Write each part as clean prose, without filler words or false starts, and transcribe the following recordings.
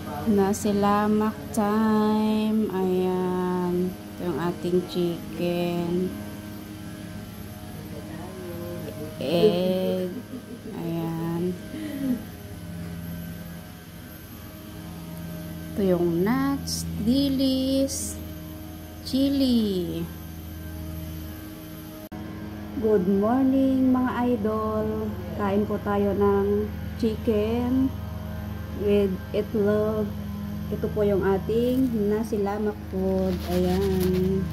Nasilamak time. Ayan. Ito yung ating chicken. Egg. Ayan. Ito yung nuts, dilis, chili. Good morning mga idol. Kain po tayo ng chicken with itlog. Ito po yung ating nasilamak food. Ayan.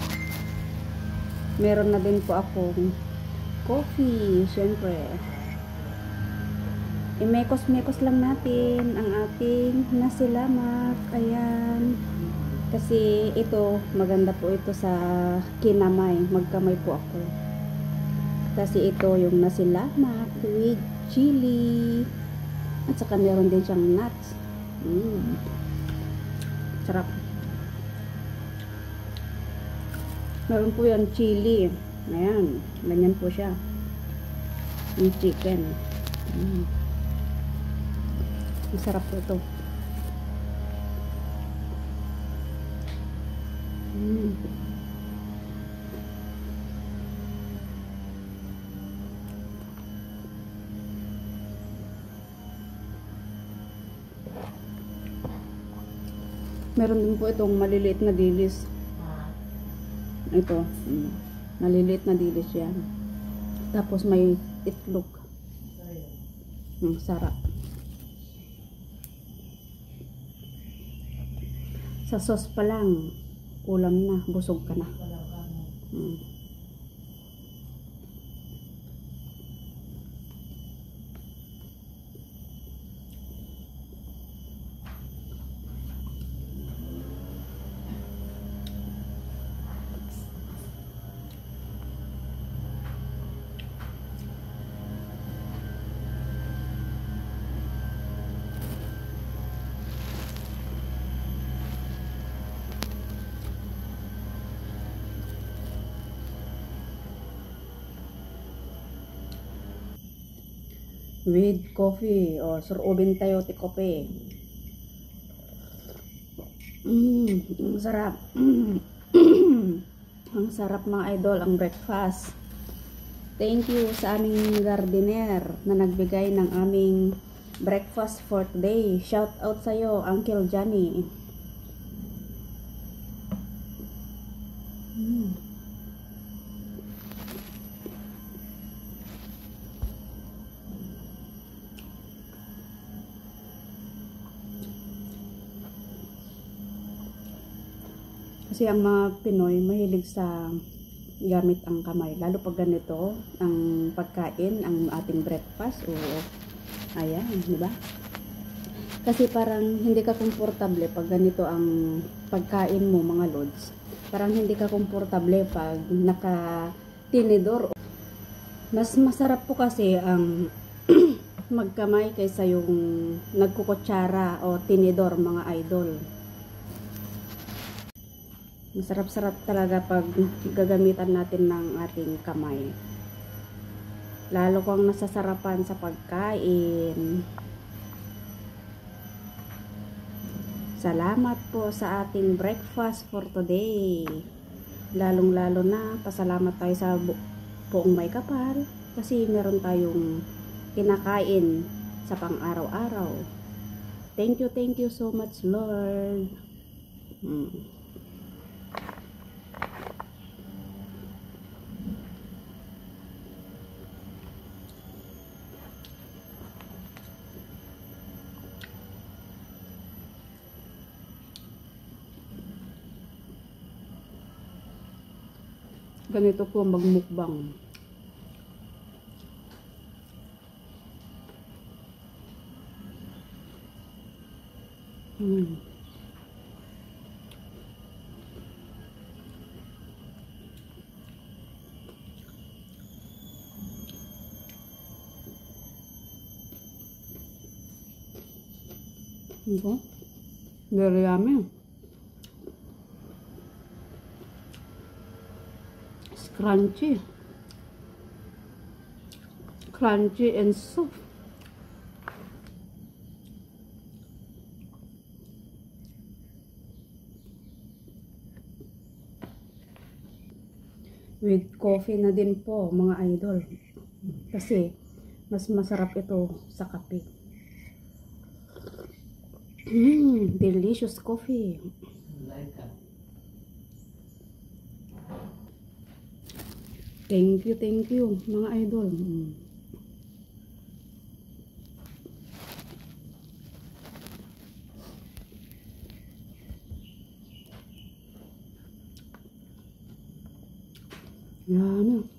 Meron na din po akong coffee, syempre. I-mekos-mekos lang natin ang ating nasilamak. Ayan. Kasi ito, maganda po ito sa kinamay. Magkamay po ako. Kasi ito yung nasilamak with chili. At saka meron din siyang nuts. Sarap. Meron po yung chili. Ayan. Ganyan po siya. Yung chicken. Masarap po ito. Meron din po itong maliliit na dilis. Ito. Maliliit na dilis yan. Tapos may itlog. Sarap. Sa sauce pa lang, ulam na, busog ka na. With coffee o surubin tayo ti kope. Ang sarap. Ang sarap mga idol ang breakfast. Thank you sa aming gardener na nagbigay ng aming breakfast for today. Shout out sa iyo, Uncle Johnny. Kasi ang mga Pinoy mahilig sa gamit ang kamay. Lalo pag ganito ang pagkain, ang ating breakfast. Ayan, di ba? Kasi parang hindi ka komportable pag ganito ang pagkain mo mga lods. Parang hindi ka komportable pag naka-tinidor. Mas masarap po kasi ang magkamay kaysa yung nagkukutsara o tinidor mga idol. Masarap-sarap talaga pag gagamitan natin ng ating kamay. Lalo kang nasasarapan sa pagkain. Salamat po sa ating breakfast for today. Lalong-lalo na, pasalamat tayo sa buong may kapal. Kasi meron tayong kinakain sa pang-araw-araw. Thank you so much, Lord. Ganito po magmukbang. Ito. Very yummy. It's crunchy. Crunchy and soft. with coffee na din po mga idol. Kasi mas masarap ito sa kape. Delicious coffee. Thank you mga idol. Yan.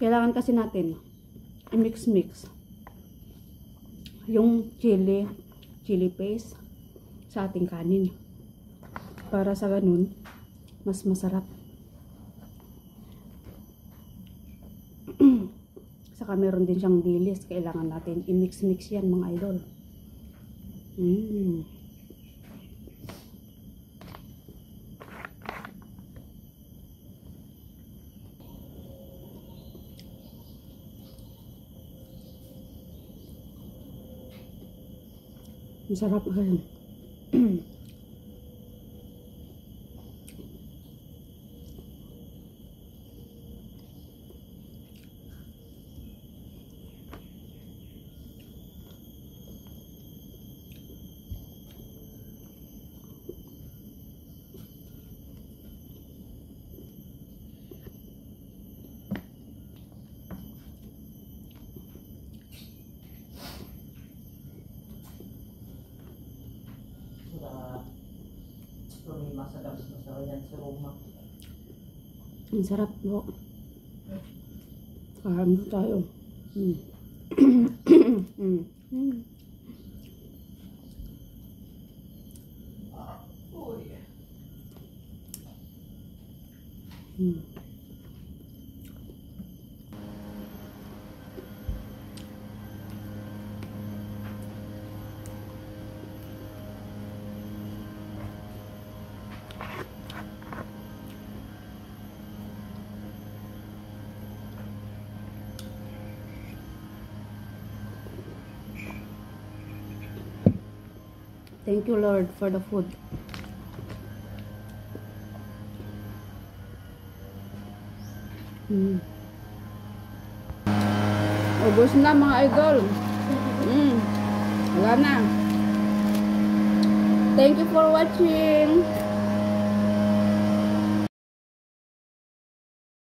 Kailangan kasi natin i-mix yung chili paste sa ating kanin para sa ganun mas masarap. Saka meron din siyang dilis, kailangan natin i-mix yan mga idol. Masarap rin. Ang sarap po. Kain tayo. Thank you, Lord, for the food. Ubos na mga idol. Wala na. Thank you for watching.